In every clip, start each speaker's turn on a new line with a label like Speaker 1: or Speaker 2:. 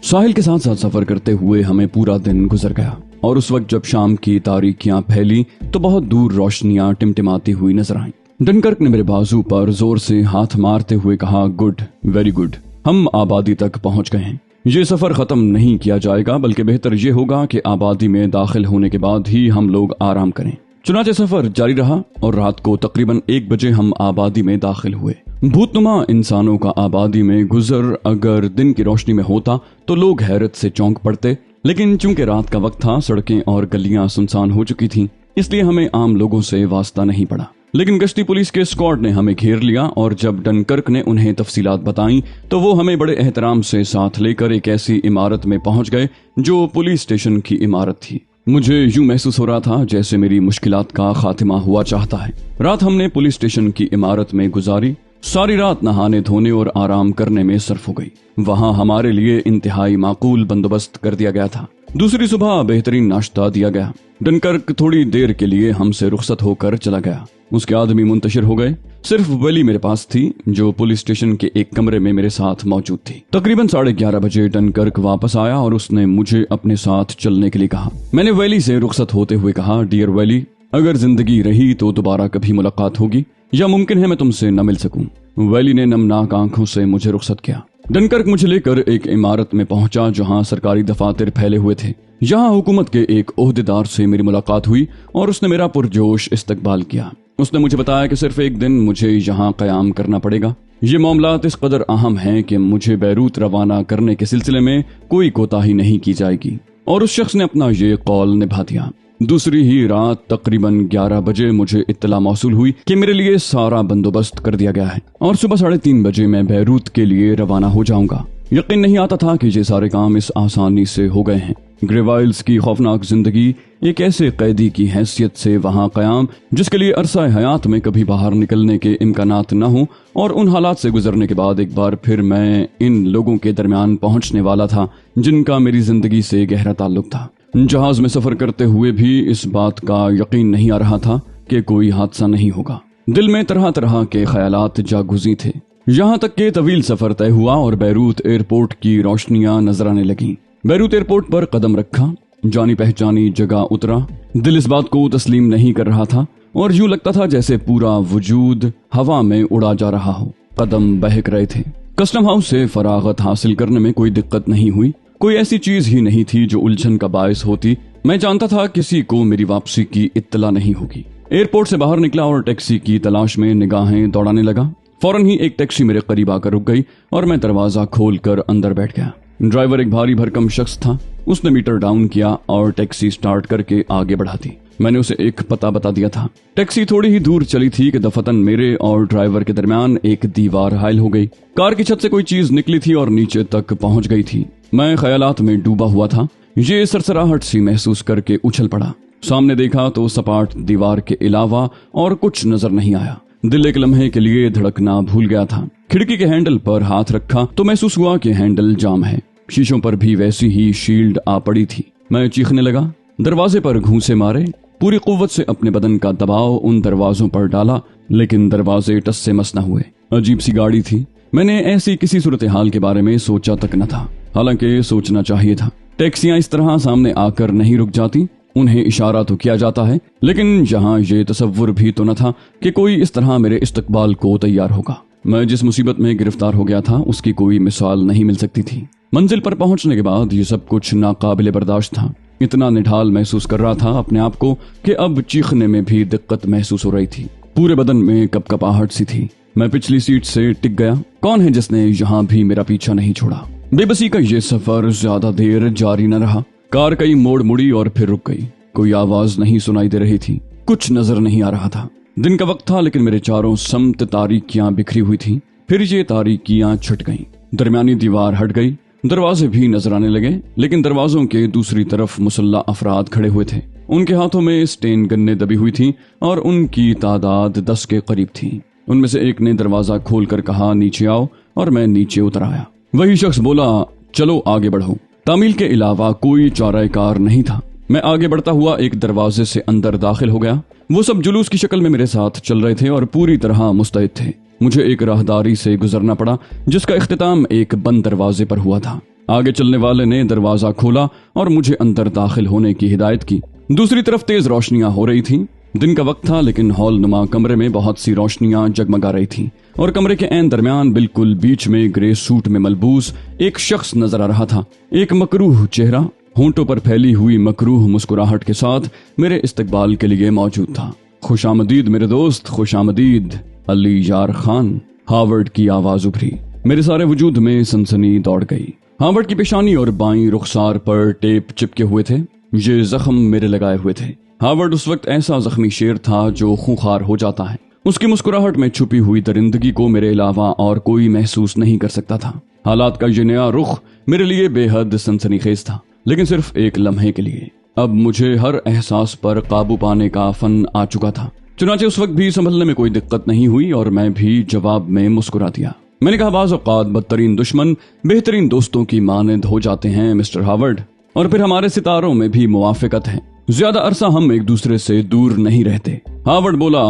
Speaker 1: साहिल के साथ साथ सफर करते हुए हमें पूरा दिन गुजर गया और उस वक्त जब शाम की तारीकियां फैली तो बहुत दूर रोशनियां टिमटिमाती हुई नजर आईं। डनकर्क ने मेरे बाजू पर जोर से हाथ मारते हुए कहा, गुड, वेरी गुड, हम आबादी तक पहुंच गए हैं। ये सफर खत्म नहीं किया जाएगा, बल्कि बेहतर ये होगा कि आबादी में दाखिल होने के बाद ही हम लोग आराम करें। चुनाचे सफर जारी रहा और रात को तकरीबन 1 बजे हम आबादी में दाखिल हुए। भूतनुमा इंसानों का आबादी में गुजर अगर दिन की रोशनी में होता तो लोग हैरत से चौंक पड़ते, लेकिन चूंकि रात का वक्त था, सड़कें और गलियां सुनसान हो चुकी थीं, इसलिए हमें आम लोगों से वास्ता नहीं पड़ा। लेकिन गश्ती पुलिस के स्क्वाड ने हमें घेर लिया और जब डनकर्क ने उन्हें तफसीलात बताईं तो वो हमें बड़े एहतराम से साथ लेकर एक ऐसी इमारत में पहुंच गए जो पुलिस स्टेशन की इमारत थी। मुझे यूं महसूस हो रहा था जैसे मेरी मुश्किलात का खात्मा हुआ चाहता है। रात हमने पुलिस स्टेशन की इमारत में गुजारी। सारी रात नहाने धोने और आराम करने में सर्फ हो गई। वहां हमारे लिए इंतहाई माकूल बंदोबस्त कर दिया गया था। दूसरी सुबह बेहतरीन नाश्ता दिया गया। डनकर्क थोड़ी देर के लिए हमसे रुखसत होकर चला गया। उसके आदमी मुंतशिर हो गए। सिर्फ वेली मेरे पास थी जो पुलिस स्टेशन के एक कमरे में मेरे साथ मौजूद थी। तकरीबन 11:30 बजे डनकर्क वापस आया और उसने मुझे अपने साथ चलने के लिए कहा। मैंने वेली से रुखसत होते हुए कहा, डियर वेली, अगर जिंदगी रही तो दोबारा कभी मुलाकात होगी या मुमकिन है मैं तुमसे न मिल सकूं। वेली ने नमनाक आंखों से मुझे रुखसत किया। डनकर्क मुझे लेकर एक इमारत में पहुंचा जहां सरकारी दफातर फैले हुए थे। यहां हुकूमत के एक ओहदेदार से मेरी मुलाकात हुई और उसने मेरा पुरजोश इस्तकबाल किया। उसने मुझे बताया कि सिर्फ एक दिन मुझे यहाँ कयाम करना पड़ेगा। ये मामलात इस कदर अहम हैं कि मुझे बैरूत रवाना करने के सिलसिले में कोई कोताही नहीं की जाएगी, और उस शख्स ने अपना ये कौल निभा दिया। दूसरी ही रात तकरीबन 11 बजे मुझे इत्तला मौसूल हुई कि मेरे लिए सारा बंदोबस्त कर दिया गया है और सुबह 3:30 बजे मैं बैरूत के लिए रवाना हो जाऊंगा। यकीन नहीं आता था कि ये सारे काम इस आसानी से हो गए हैं। ग्रेवाइल्स की खौफनाक जिंदगी, एक ऐसे कैदी की हैसियत से वहां कयाम जिसके लिए अरसा हयात में कभी बाहर निकलने के इम्कानात न हो, और उन हालात से गुजरने के बाद एक बार फिर मैं इन लोगों के दरमियान पहुंचने वाला था जिनका मेरी जिंदगी से गहरा ताल्लुक था। जहाज में सफर करते हुए भी इस बात का यकीन नहीं आ रहा था कि कोई हादसा नहीं होगा। दिल में तरह तरह के ख्यालात जागुज़ी थे। यहाँ तक के तवील सफर तय हुआ और बैरूत एयरपोर्ट की रोशनियां नजर आने लगी। बैरूत एयरपोर्ट पर कदम रखा, जानी पहचानी जगह उतरा। दिल इस बात को तस्लीम नहीं कर रहा था और यूं लगता था जैसे पूरा वजूद हवा में उड़ा जा रहा हो। कदम बहक रहे थे। कस्टम हाउस से फरागत हासिल करने में कोई दिक्कत नहीं हुई। कोई ऐसी चीज ही नहीं थी जो उलझन का बायस होती। मैं जानता था किसी को मेरी वापसी की इत्तला नहीं होगी। एयरपोर्ट से बाहर निकला और टैक्सी की तलाश में निगाहें दौड़ाने लगा। फौरन ही एक टैक्सी मेरे करीब आकर रुक गई और मैं दरवाजा खोलकर अंदर बैठ गया। ड्राइवर एक भारी भरकम शख्स था। उसने मीटर डाउन किया और टैक्सी स्टार्ट करके आगे बढ़ा दी। मैंने उसे एक पता बता दिया था। टैक्सी थोड़ी ही दूर चली थी कि दफतन मेरे और ड्राइवर के दरमियान एक दीवार हायल हो गई। कार की छत से कोई चीज निकली थी और नीचे तक पहुंच गई थी। मैं ख्यालात में डूबा हुआ था। ये सरसराहट सी महसूस करके उछल पड़ा। सामने देखा तो सपाट दीवार के अलावा और कुछ नजर नहीं आया। दिल एक लम्हे के लिए धड़कना भूल गया था। खिड़की के हैंडल पर हाथ रखा तो महसूस हुआ कि हैंडल जाम है। शीशों पर भी वैसी ही शील्ड आ पड़ी थी। मैं चीखने लगा। दरवाजे पर घूंसे मारे। पूरी कुव्वत से अपने बदन का दबाव उन दरवाजों पर डाला, लेकिन दरवाजे टस से मस न हुए। अजीब सी गाड़ी थी। मैंने ऐसी किसी सूरत हाल के बारे में सोचा तक न था, हालांकि सोचना चाहिए था। टैक्सियां इस तरह सामने आकर नहीं रुक जाती। उन्हें इशारा तो किया जाता है, लेकिन यहाँ ये तसव्वुर भी तो न था कि कोई इस तरह मेरे इस्तकबाल को तैयार होगा। मैं जिस मुसीबत में गिरफ्तार हो गया था उसकी कोई मिसाल नहीं मिल सकती थी। मंजिल पर पहुंचने के बाद ये सब कुछ नाकाबिले बर्दाश्त था। इतना निढाल महसूस कर रहा था अपने आप को कि अब चीखने में भी दिक्कत महसूस हो रही थी। पूरे बदन में कपकपाहट सी थी। मैं पिछली सीट से टिक गया। कौन है जिसने यहाँ भी मेरा पीछा नहीं छोड़ा? बेबसी का ये सफर ज्यादा देर जारी न रहा। कार कई मोड़ मुड़ी और फिर रुक गई। कोई आवाज नहीं सुनाई दे रही थी। कुछ नजर नहीं आ रहा था। दिन का वक्त था, लेकिन मेरे चारों समत तारीकियां बिखरी हुई थी। फिर ये तारीकियां छट गईं। दरमियानी दीवार हट गई। दरवाजे भी नजर आने लगे, लेकिन दरवाजों के दूसरी तरफ मुसल्ला अफराद खड़े हुए थे। उनके हाथों में स्टेन गन्ने दबी हुई थी और उनकी तादाद 10 के करीब थी। उनमें से एक ने दरवाजा खोलकर कहा, नीचे आओ, और मैं नीचे उतर आया। वही शख्स बोला, चलो आगे बढ़ो। तामील के अलावा कोई चाराकार नहीं था। मैं आगे बढ़ता हुआ एक दरवाजे से अंदर दाखिल हो गया। वो सब जुलूस की शक्ल में मेरे साथ चल रहे थे और पूरी तरह मुस्तैद थे। मुझे एक राहदारी से गुजरना पड़ा जिसका इख्तिताम एक बंद दरवाजे पर हुआ था। आगे चलने वाले ने दरवाजा खोला और मुझे अंदर दाखिल होने की हिदायत की। दूसरी तरफ तेज रोशनियां हो रही थीं। दिन का वक्त था, लेकिन हॉल नुमा कमरे में बहुत सी रोशनियां जगमगा रही थीं और कमरे के ऐन दरमियान बिल्कुल बीच में ग्रे सूट में मलबूस एक शख्स नजर आ रहा था। एक मकरूह चेहरा, होंठों पर फैली हुई मकरूह मुस्कुराहट के साथ मेरे इस्तकबाल के लिए मौजूद था। खुशामदीद मेरे दोस्त, खुशामदीद। अली यार खान, हार्वर्ड की आवाज उभरी। मेरे सारे वजूद में सनसनी दौड़ गई। हार्वर्ड की पेशानी और बाईं रुखसार पर टेप चिपके हुए थे। ये जख्म मेरे लगाए हुए थे। हार्वर्ड उस वक्त ऐसा जख्मी शेर था जो खूंखार हो जाता है। उसकी मुस्कुराहट में छुपी हुई दरिंदगी को मेरे अलावा और कोई महसूस नहीं कर सकता था। हालात का ये नया रुख मेरे लिए बेहद सनसनीखेज था, लेकिन सिर्फ एक लम्हे के लिए। अब मुझे हर एहसास पर काबू पाने का फन आ चुका था। चुनाचे उस वक्त भी संभलने में कोई दिक्कत नहीं हुई और मैं भी जवाब में मुस्कुरा दिया। मैंने कहा, बाज़ औक़ात बदतरीन दुश्मन बेहतरीन दोस्तों की मानद हो जाते हैं मिस्टर हार्वर्ड, और फिर हमारे सितारों में भी मुवाफिकत है। ज्यादा अरसा हम एक दूसरे से दूर नहीं रहते। हार्वर्ड बोला,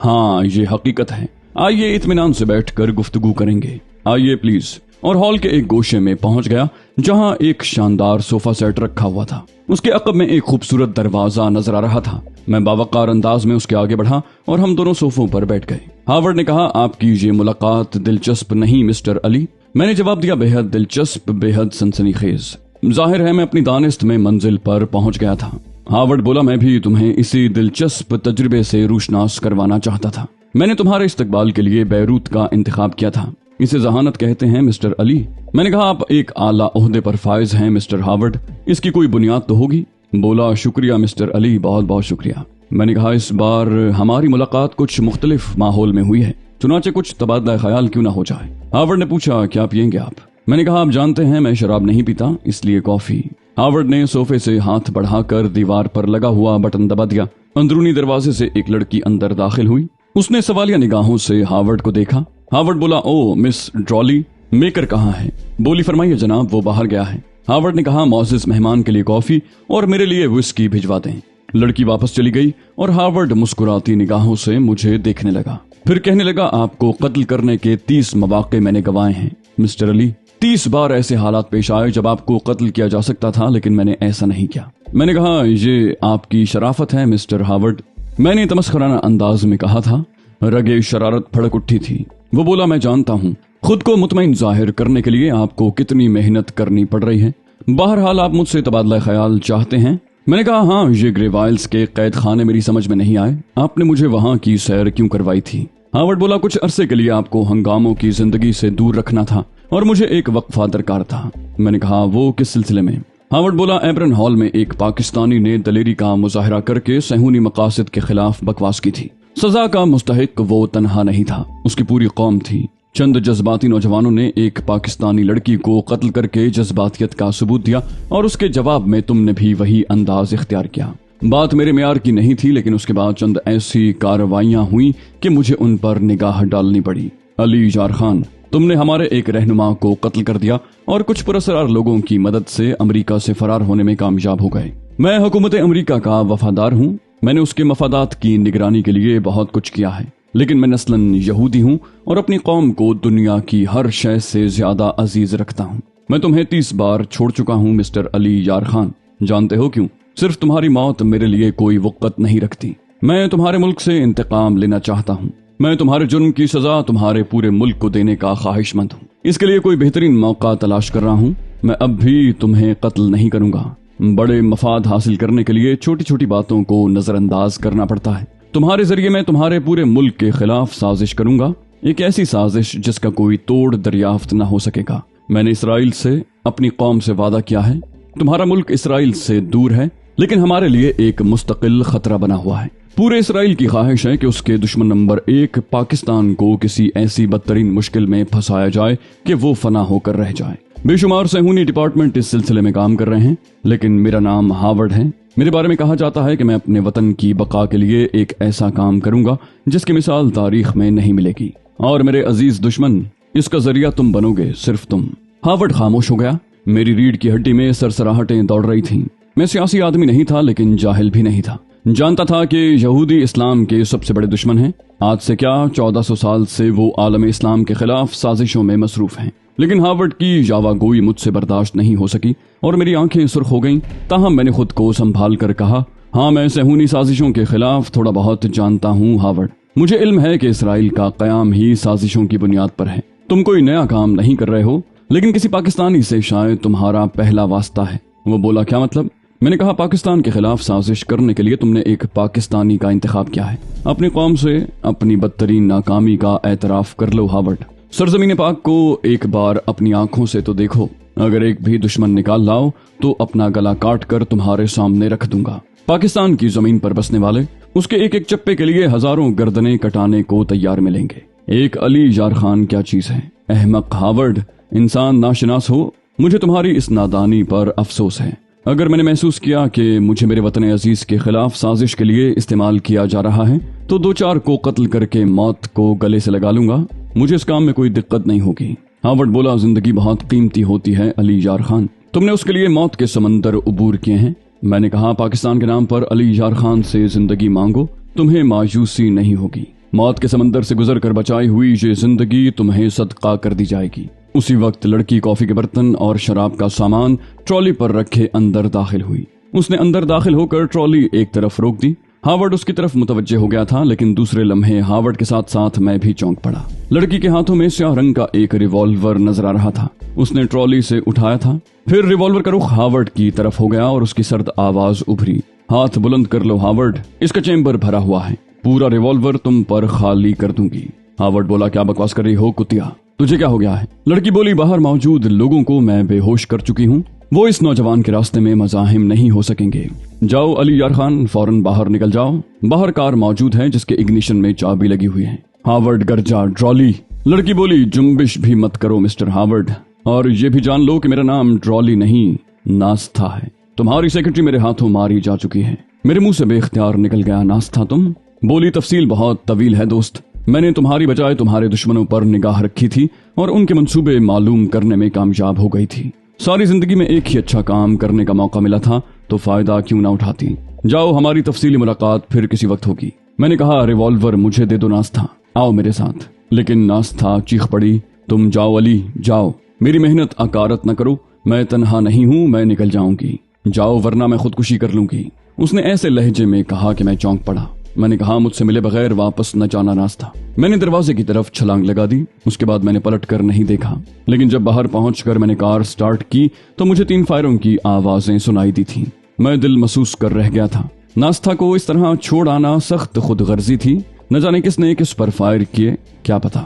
Speaker 1: हाँ ये हकीकत है। आइए इत्मीनान से बैठकर गुफ्तगू करेंगे, आइए प्लीज। और हॉल के एक गोशे में पहुंच गया जहां एक शानदार सोफा सेट रखा हुआ था। उसके अक़ब में एक खूबसूरत दरवाजा नजर आ रहा था। मैं बावकार अंदाज में उसके आगे बढ़ा और हम दोनों सोफों पर बैठ गए। हार्वर्ड ने कहा, आपकी ये मुलाकात दिलचस्प नहीं मिस्टर अली? मैंने जवाब दिया, बेहद दिलचस्प, बेहद सनसनीखेज। जाहिर है मैं अपनी दानिस्त में मंजिल पर पहुंच गया था। हार्वर्ड बोला, मैं भी तुम्हें इसी दिलचस्प तजुर्बे से रूशनास करवाना चाहता था। मैंने तुम्हारे इस्तकबाल के लिए बैरूत का इंतखाब किया था। इसे जहानत कहते हैं मिस्टर अली। मैंने कहा, आप एक आला ओहदे पर फायज हैं मिस्टर हार्वर्ड, इसकी कोई बुनियाद तो होगी। बोला, शुक्रिया मिस्टर अली, बहुत बहुत शुक्रिया। मैंने कहा, इस बार हमारी मुलाकात कुछ मुख्तलिफ माहौल में हुई है, चुनाचे कुछ तबादला ख्याल क्यों ना हो जाए। हार्वर्ड ने पूछा, क्या पियेंगे आप? मैंने कहा, आप जानते हैं मैं शराब नहीं पीता, इसलिए कॉफी। हार्वर्ड ने सोफे से हाथ बढ़ाकर दीवार पर लगा हुआ बटन दबा दिया। अंदरूनी दरवाजे से एक लड़की अंदर दाखिल हुई। उसने सवालिया निगाहों से हार्वर्ड को देखा। हार्वर्ड बोला, ओ मिस ड्रॉली, मेकर कहाँ है? बोली, फरमाइए जनाब, वो बाहर गया है। हार्वर्ड ने कहा, मौजिज मेहमान के लिए कॉफी और मेरे लिए विस्की भिजवा दें। लड़की वापस चली गई और हार्वर्ड मुस्कुराती निगाहों से मुझे देखने लगा। फिर कहने लगा, आपको कत्ल करने के 30 मौके मैंने गंवाए हैं मिस्टर अली। 30 बार ऐसे हालात पेश आए जब आपको कत्ल किया जा सकता था, लेकिन मैंने ऐसा नहीं किया। मैंने कहा, ये आपकी शराफत है मिस्टर हार्वर्ड। मैंने तमस्खराना अंदाज में कहा था। रगे शरारत फड़क उठी थी। वो बोला, मैं जानता हूँ खुद को मुतमईन जाहिर करने के लिए आपको कितनी मेहनत करनी पड़ रही है। बहरहाल आप मुझसे तबादला ख्याल चाहते हैं? मैंने कहा, हाँ, ये ग्रेवाइल्स के कैद खाने मेरी समझ में नहीं आए। आपने मुझे वहाँ की सैर क्यों करवाई थी? हार्वर्ड बोला, कुछ अरसे के लिए आपको हंगामों की जिंदगी से दूर रखना था और मुझे एक वक्फा दरकार था। मैंने कहा, वो किस सिलसिले में? हार्वर्ड बोला, एब्रन हॉल में एक पाकिस्तानी ने दलेरी का मुजाहरा करके सहूनी मकासद के खिलाफ बकवास की थी। सजा का मुस्तहिक वो तन्हा नहीं था, उसकी पूरी कौम थी। चंद जज्बाती नौजवानों ने एक पाकिस्तानी लड़की को कत्ल करके जज्बातियत का सबूत दिया और उसके जवाब में तुमने भी वही अंदाज इख्तियार किया। बात मेरे मेयार की नहीं थी, लेकिन उसके बाद चंद ऐसी कार्रवाइयां हुई कि मुझे उन पर निगाह डालनी पड़ी। अली यार खान, तुमने हमारे एक रहनुमा को कत्ल कर दिया और कुछ पुरस्कार लोगों की मदद से अमेरिका से फरार होने में कामयाब हो गए। मैं हुकूमत अमेरिका का वफादार हूँ। मैंने उसके मफादात की निगरानी के लिए बहुत कुछ किया है, लेकिन मैं नस्लन यहूदी हूँ और अपनी कौम को दुनिया की हर शय से ज्यादा अजीज रखता हूँ। मैं तुम्हें 30 बार छोड़ चुका हूँ मिस्टर अली यार खान। जानते हो क्यों? सिर्फ तुम्हारी मौत मेरे लिए कोई वक़्त नहीं रखती। मैं तुम्हारे मुल्क से इंतकाम लेना चाहता हूँ। मैं तुम्हारे जुर्म की सजा तुम्हारे पूरे मुल्क को देने का ख्वाहिशमंद हूँ। इसके लिए कोई बेहतरीन मौका तलाश कर रहा हूँ। मैं अब भी तुम्हें कत्ल नहीं करूंगा। बड़े मफाद हासिल करने के लिए छोटी छोटी बातों को नजरअंदाज करना पड़ता है। तुम्हारे जरिए मैं तुम्हारे पूरे मुल्क के खिलाफ साजिश करूंगा, एक ऐसी साजिश जिसका कोई तोड़ दरियाफ्त न हो सकेगा। मैंने इसराइल से अपनी कौम से वादा किया है। तुम्हारा मुल्क इसराइल से दूर है, लेकिन हमारे लिए एक मुस्तकिल खतरा बना हुआ है। पूरे इसराइल की ख्वाहिश है कि उसके दुश्मन नंबर 1 पाकिस्तान को किसी ऐसी बदतरीन मुश्किल में फंसाया जाए कि वो फना होकर रह जाए। बेशुमार सहूनी डिपार्टमेंट इस सिलसिले में काम कर रहे हैं, लेकिन मेरा नाम हार्वर्ड है। मेरे बारे में कहा जाता है कि मैं अपने वतन की बका के लिए एक ऐसा काम करूंगा जिसकी मिसाल तारीख में नहीं मिलेगी। और मेरे अजीज दुश्मन, इसका जरिया तुम बनोगे, सिर्फ तुम। हार्वर्ड खामोश हो गया। मेरी रीढ़ की हड्डी में सरसराहटें दौड़ रही थीं। मैं सियासी आदमी नहीं था, लेकिन जाहिल भी नहीं था। جانتا تھا کہ یہودی اسلام کے سب سے بڑے دشمن ہیں. آج سے کیا 1400 سال سے وہ عالم اسلام کے خلاف سازشوں میں مصروف ہیں. لیکن ہارورڈ کی یاوہ گوئی مجھ سے برداشت نہیں ہو سکی اور میری آنکھیں سرخ ہو گئیں. تاہم میں نے خود کو سنبھال کر کہا، ہاں میں صہیونی سازشوں کے خلاف تھوڑا بہت جانتا ہوں ہارورڈ. مجھے علم ہے کہ اسرائیل کا قیام ہی سازشوں کی بنیاد پر ہے. تم کوئی نیا کام نہیں کر رہے ہو، لیکن کسی پاکستانی سے شاید تمہارا پہلا واسطہ ہے. وہ بولا، کیا مطلب؟ میں نے کہا، پاکستان کے خلاف سازش کرنے کے لیے تم نے ایک پاکستانی کا انتخاب کیا ہے. اپنی قوم سے اپنی بدترین ناکامی کا اعتراف کر لو ہارورڈ. سرزمین پاک کو ایک بار اپنی آنکھوں سے تو دیکھو. اگر ایک بھی دشمن نکال لاؤ تو اپنا گلا کاٹ کر تمہارے سامنے رکھ دوں گا. پاکستان کی زمین پر بسنے والے اس کے ایک ایک چپے کے لیے ہزاروں گردنیں کٹانے کو تیار ملیں گے. ایک علی یار خان کیا چیز ہے؟ احمق ہارورڈ، انسان ناشناس ہو. مجھے تمہاری اس نادانی پر افسوس ہے. اگر میں نے محسوس کیا کہ مجھے میرے وطن عزیز کے خلاف سازش کے لیے استعمال کیا جا رہا ہے تو 2-4 کو قتل کر کے موت کو گلے سے لگا لوں گا. مجھے اس کام میں کوئی دقت نہیں ہوگی. ہارورڈ بولا، زندگی بہت قیمتی ہوتی ہے علی یار خان. تم نے اس کے لیے موت کے سمندر عبور کیے ہیں. میں نے کہا، پاکستان کے نام پر علی یار خان سے زندگی مانگو، تمہیں مایوسی نہیں ہوگی. موت کے سمندر سے گزر کر بچائی ہوئی یہ زندگی تمہیں صدقہ کر دی جائے گی. اسی وقت لڑکی کافی کے برتن اور شراب کا سامان ٹرالی پر رکھے اندر داخل ہوئی. اس نے اندر داخل ہو کر ٹرالی ایک طرف روک دی. ہارورڈ اس کی طرف متوجہ ہو گیا تھا، لیکن دوسرے لمحے ہارورڈ کے ساتھ ساتھ میں بھی چونک پڑا. لڑکی کے ہاتھوں میں سیاہ رنگ کا ایک ریوالور نظر آ رہا تھا. اس نے ٹرالی سے اٹھایا تھا، پھر ریوالور کا رخ ہارورڈ کی طرف ہو گیا اور اس کی سرد آواز ابھری، ہاتھ بلند کر لو ہارورڈ، اس کا چیمبر بھرا ہوا ہے. پورا ریوالور تم پر خالی کر دوں گی. ہارورڈ بولا، کیا بکواس کر رہی ہو کتیا؟ تجھے کیا ہو گیا ہے؟ لڑکی بولی، باہر موجود لوگوں کو میں بے ہوش کر چکی ہوں. وہ اس نوجوان کے راستے میں مزاحم نہیں ہو سکیں گے. جاؤ علی یار خان، فوراً باہر نکل جاؤ. باہر کار موجود ہے جس کے اگنیشن میں چابی لگی ہوئی ہے. ہارورڈ گرجا، ڈرالی. لڑکی بولی، جنبش بھی مت کرو مسٹر ہارورڈ، اور یہ بھی جان لو کہ میرا نام ڈرالی نہیں ناستھا ہے. تمہاری سیکرٹری میرے ہاتھوں ماری جا چکی ہے. میرے منہ سے بے اختیار نکل گیا، ناستھا تم؟ بولی، تفصیل بہت طویل ہے دوست. میں نے تمہاری بجائے تمہارے دشمنوں پر نگاہ رکھی تھی اور ان کے منصوبے معلوم کرنے میں کامیاب ہو گئی تھی. ساری زندگی میں ایک ہی اچھا کام کرنے کا موقع ملا تھا تو فائدہ کیوں نہ اٹھاتی. جاؤ، ہماری تفصیلی ملاقات پھر کسی وقت ہوگی. میں نے کہا، ریوالور مجھے دے دو ناستھا، آؤ میرے ساتھ. لیکن ناستھا چیخ پڑی، تم جاؤ علی، جاؤ. میری محنت عکارت نہ کرو. میں تنہا نہیں ہوں، میں نکل جاؤں گی. جاؤ ورنہ میں خودکشی کر لوں گی. اس نے ایسے لہجے میں کہا کہ میں چونک پڑا. میں نے کہا، مجھ سے ملے بغیر واپس نہ جانا ناستھا. میں نے دروازے کی طرف چھلانگ لگا دی. اس کے بعد میں نے پلٹ کر نہیں دیکھا، لیکن جب باہر پہنچ کر میں نے کار سٹارٹ کی تو مجھے 3 فائروں کی آوازیں سنائی دی تھیں. میں دل محسوس کر رہ گیا تھا. ناستھا کو اس طرح چھوڑ آنا سخت خود غرضی تھی. نہ جانے کس نے کس پر فائر کیے، کیا پتا.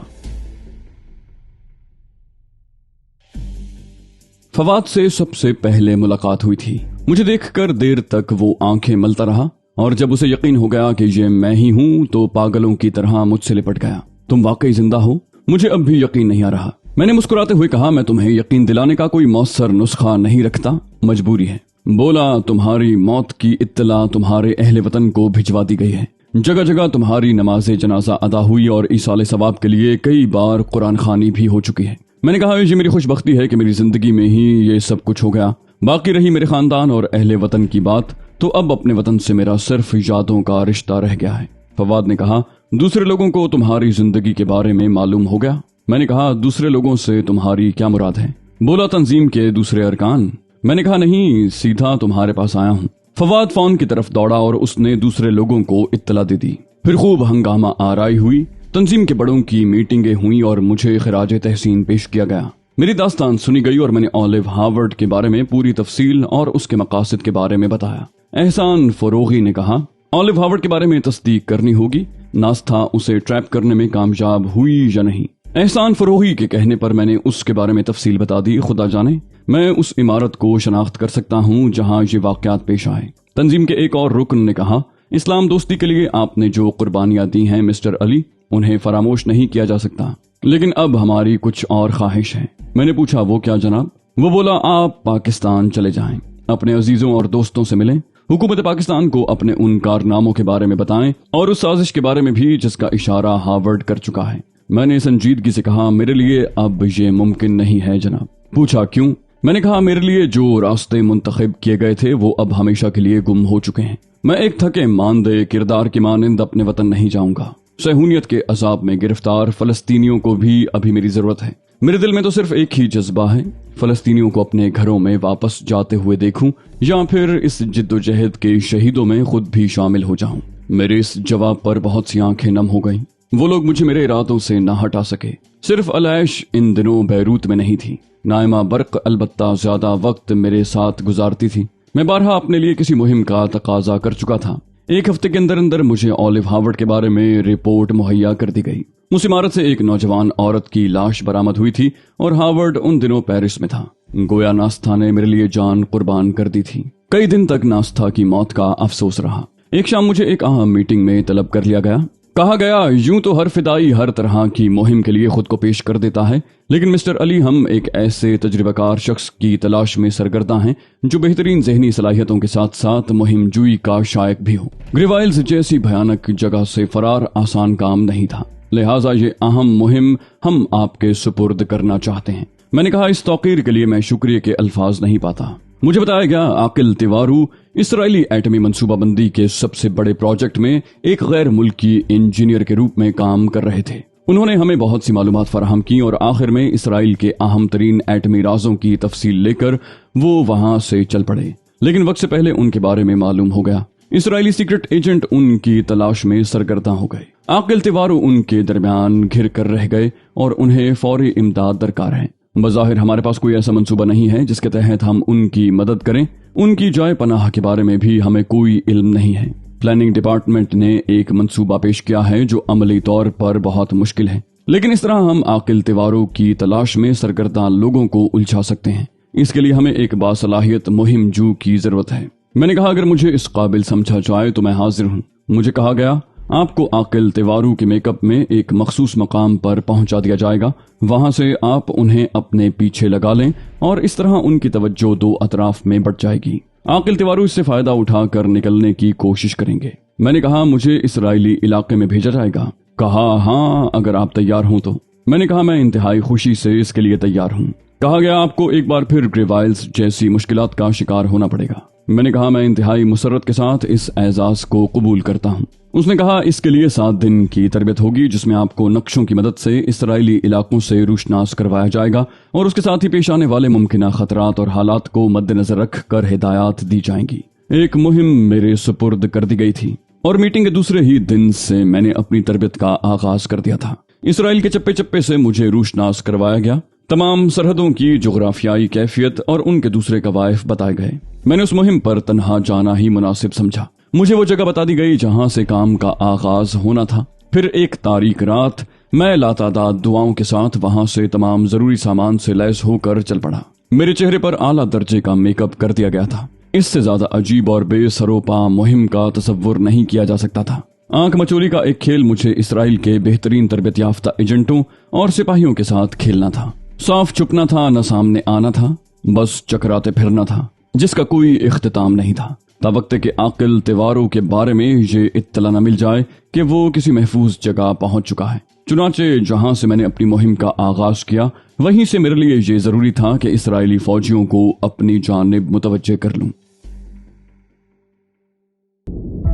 Speaker 1: فواد سے سب سے پہلے ملاقات ہوئی تھی. مجھے دیکھ کر دیر تک وہ آنکھیں ملتا رہا اور جب اسے یقین ہو گیا کہ یہ میں ہی ہوں تو پاگلوں کی طرح مجھ سے لپٹ گیا. تم واقعی زندہ ہو؟ مجھے اب بھی یقین نہیں آ رہا. میں نے مسکراتے ہوئے کہا، میں تمہیں یقین دلانے کا کوئی مؤثر نسخہ نہیں رکھتا، مجبوری ہے. بولا، تمہاری موت کی اطلاع تمہارے اہل وطن کو بھجوا دی گئی ہے. جگہ جگہ تمہاری نماز جنازہ ادا ہوئی اور ایصال ثواب کے لیے کئی بار قرآن خوانی بھی ہو چکی ہے. میں نے کہا، یہ میری خوش بختی ہے کہ میری زندگی میں ہی یہ سب کچھ ہو گیا. باقی رہی میرے خاندان اور اہل وطن کی بات تو اب اپنے وطن سے میرا صرف یادوں کا رشتہ رہ گیا ہے. فواد نے کہا، دوسرے لوگوں کو تمہاری زندگی کے بارے میں معلوم ہو گیا؟ میں نے کہا، دوسرے لوگوں سے تمہاری کیا مراد ہے؟ بولا، تنظیم کے دوسرے ارکان. میں نے کہا، نہیں، سیدھا تمہارے پاس آیا ہوں. فواد فون کی طرف دوڑا اور اس نے دوسرے لوگوں کو اطلاع دے دی. پھر خوب ہنگامہ آرائی ہوئی. تنظیم کے بڑوں کی میٹنگیں ہوئیں اور مجھے خراج تحسین پیش کیا گیا. میری داستان سنی گئی اور میں نے اولیو ہارورڈ کے بارے میں پوری تفصیل اور اس کے مقاصد کے بارے میں بتایا. احسان فروغی نے کہا، اولیو ہارورڈ کے بارے میں تصدیق کرنی ہوگی، ناستھا اسے ٹریپ کرنے میں کامیاب ہوئی یا نہیں. احسان فروغی کے کہنے پر میں نے اس کے بارے میں تفصیل بتا دی. خدا جانے میں اس عمارت کو شناخت کر سکتا ہوں جہاں یہ واقعات پیش آئے. تنظیم کے ایک اور رکن نے کہا، اسلام دوستی کے لیے آپ نے جو قربانیاں دی ہیں مسٹر علی، انہیں فراموش نہیں کیا جا سکتا، لیکن اب ہماری کچھ اور خواہش ہے. میں نے پوچھا، وہ کیا جناب؟ وہ بولا، آپ پاکستان چلے جائیں، اپنے عزیزوں اور دوستوں سے ملیں، حکومت پاکستان کو اپنے ان کارناموں کے بارے میں بتائیں اور اس سازش کے بارے میں بھی جس کا اشارہ ہارورڈ کر چکا ہے. میں نے سنجیدگی سے کہا، میرے لیے اب یہ ممکن نہیں ہے جناب. پوچھا، کیوں؟ میں نے کہا میرے لیے جو راستے منتخب کیے گئے تھے وہ اب ہمیشہ کے لیے گم ہو چکے ہیں. میں ایک تھکے ماندے کردار کی مانند اپنے وطن نہیں جاؤں گا. صہیونیت کے عذاب میں گرفتار فلسطینیوں کو بھی ابھی میری ضرورت ہے. میرے دل میں تو صرف ایک ہی جذبہ ہے، فلسطینیوں کو اپنے گھروں میں واپس جاتے ہوئے دیکھوں یا پھر اس جد و جہد کے شہیدوں میں خود بھی شامل ہو جاؤں. میرے اس جواب پر بہت سی آنکھیں نم ہو گئیں. وہ لوگ مجھے میرے ارادوں سے نہ ہٹا سکے. صرف العیش ان دنوں بیروت میں نہیں تھی. نائمہ برق البتہ زیادہ وقت میرے ساتھ گزارتی تھی. میں بارہا اپنے لیے کسی مہم کا تقاضا کر چکا تھا. ایک ہفتے کے اندر اندر مجھے اولیو ہاورڈ کے بارے میں رپورٹ مہیا کر دی گئی. اس عمارت سے ایک نوجوان عورت کی لاش برآمد ہوئی تھی اور ہاورڈ ان دنوں پیرس میں تھا. گویا ناستھا نے میرے لیے جان قربان کر دی تھی. کئی دن تک ناستھا کی موت کا افسوس رہا. ایک شام مجھے ایک اہم میٹنگ میں طلب کر لیا گیا. کہا گیا یوں تو ہر فدائی ہر طرح کی مہم کے لیے خود کو پیش کر دیتا ہے، لیکن مسٹر علی ہم ایک ایسے تجربہ کار شخص کی تلاش میں سرگرداں ہیں جو بہترین ذہنی صلاحیتوں کے ساتھ ساتھ مہم جوئی کا شائق بھی ہو. گریوائلز جیسی بھیانک جگہ سے فرار آسان کام نہیں تھا، لہٰذا یہ اہم مہم ہم آپ کے سپرد کرنا چاہتے ہیں. میں نے کہا اس توقیر کے لیے میں شکریہ کے الفاظ نہیں پاتا. مجھے بتایا گیا عاقل تیوارو اسرائیلی ایٹمی منصوبہ بندی کے سب سے بڑے پروجیکٹ میں ایک غیر ملکی انجینئر کے روپ میں کام کر رہے تھے. انہوں نے ہمیں بہت سی معلومات فراہم کی اور آخر میں اسرائیل کے اہم ترین ایٹمی رازوں کی تفصیل لے کر وہ وہاں سے چل پڑے. لیکن وقت سے پہلے ان کے بارے میں معلوم ہو گیا. اسرائیلی سیکرٹ ایجنٹ ان کی تلاش میں سرگرداں ہو گئے. عاقل تیوارو ان کے درمیان گھر کر رہ گئے اور انہیں فوری امداد درکار ہے. بظاہر ہمارے پاس کوئی ایسا منصوبہ نہیں ہے جس کے تحت ہم ان کی مدد کریں. ان کی جائے پناہ کے بارے میں بھی ہمیں کوئی علم نہیں ہے. پلاننگ ڈپارٹمنٹ نے ایک منصوبہ پیش کیا ہے جو عملی طور پر بہت مشکل ہے، لیکن اس طرح ہم عاقل تیواروں کی تلاش میں سرگرداں لوگوں کو الجھا سکتے ہیں. اس کے لیے ہمیں ایک باصلاحیت مہم جو کی ضرورت ہے. میں نے کہا اگر مجھے اس قابل سمجھا جائے تو میں حاضر ہوں. مجھے کہا گیا آپ کو عاقل تیوارو کے میک اپ میں ایک مخصوص مقام پر پہنچا دیا جائے گا. وہاں سے آپ انہیں اپنے پیچھے لگا لیں اور اس طرح ان کی توجہ دو اطراف میں بٹ جائے گی. عاقل تیوارو اس سے فائدہ اٹھا کر نکلنے کی کوشش کریں گے. میں نے کہا مجھے اسرائیلی علاقے میں بھیجا جائے گا. کہا ہاں اگر آپ تیار ہوں تو. میں نے کہا میں انتہائی خوشی سے اس کے لیے تیار ہوں. کہا گیا آپ کو ایک بار پھر گریوائلز جیسی مشکلات کا شکار ہونا پڑے گا. میں نے کہا میں انتہائی مسرت کے ساتھ اس اعزاز کو قبول کرتا ہوں. اس نے کہا اس کے لیے 7 دن کی تربیت ہوگی جس میں آپ کو نقشوں کی مدد سے اسرائیلی علاقوں سے روشناس کروایا جائے گا اور اس کے ساتھ ہی پیش آنے والے ممکنہ خطرات اور حالات کو مد نظر رکھ کر ہدایات دی جائیں گی. ایک مہم میرے سپرد کر دی گئی تھی اور میٹنگ کے دوسرے ہی دن سے میں نے اپنی تربیت کا آغاز کر دیا تھا. اسرائیل کے چپے چپے سے مجھے روشناس کروایا گیا. تمام سرحدوں کی جغرافیائی کیفیت اور ان کے دوسرے قوائف بتائے گئے. میں نے اس مہم پر تنہا جانا ہی مناسب سمجھا. مجھے وہ جگہ بتا دی گئی جہاں سے کام کا آغاز ہونا تھا. پھر ایک تاریک رات میں لاتعداد دعاؤں کے ساتھ وہاں سے تمام ضروری سامان سے لیس ہو کر چل پڑا. میرے چہرے پر اعلیٰ درجے کا میک اپ کر دیا گیا تھا. اس سے زیادہ عجیب اور بے سروپا مہم کا تصور نہیں کیا جا سکتا تھا. آنکھ مچولی کا ایک کھیل مجھے اسرائیل کے بہترین تربیت یافتہ ایجنٹوں اور سپاہیوں کے ساتھ کھیلنا تھا. صاف چھپنا تھا، نہ سامنے آنا تھا، بس چکراتے پھرنا تھا جس کا کوئی اختتام نہیں تھا. تا وقت کہ عاقل تیوارو کے بارے میں یہ اطلاع نہ مل جائے کہ وہ کسی محفوظ جگہ پہنچ چکا ہے. چنانچہ جہاں سے میں نے اپنی مہم کا آغاز کیا وہیں سے میرے لیے یہ ضروری تھا کہ اسرائیلی فوجیوں کو اپنی جانب متوجہ کر لوں.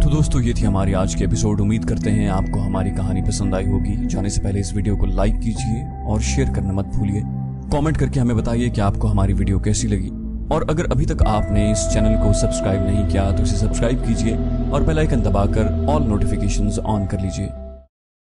Speaker 2: تو دوستو یہ تھی ہماری آج کے ایپیسوڈ. امید کرتے ہیں آپ کو ہماری کہانی پسند آئی ہوگی. جانے سے پہلے اس ویڈیو کو لائک کیجئے اور شیئر کرنا مت بھولیے. کامنٹ کر کے ہمیں بتائیے کہ آپ کو ہماری ویڈیو کیسی لگی. اور اگر ابھی تک آپ نے اس چینل کو سبسکرائب نہیں کیا تو اسے سبسکرائب کیجئے اور بیل آئیکن دبا کر آل نوٹیفیکیشنز آن کر لیجئے.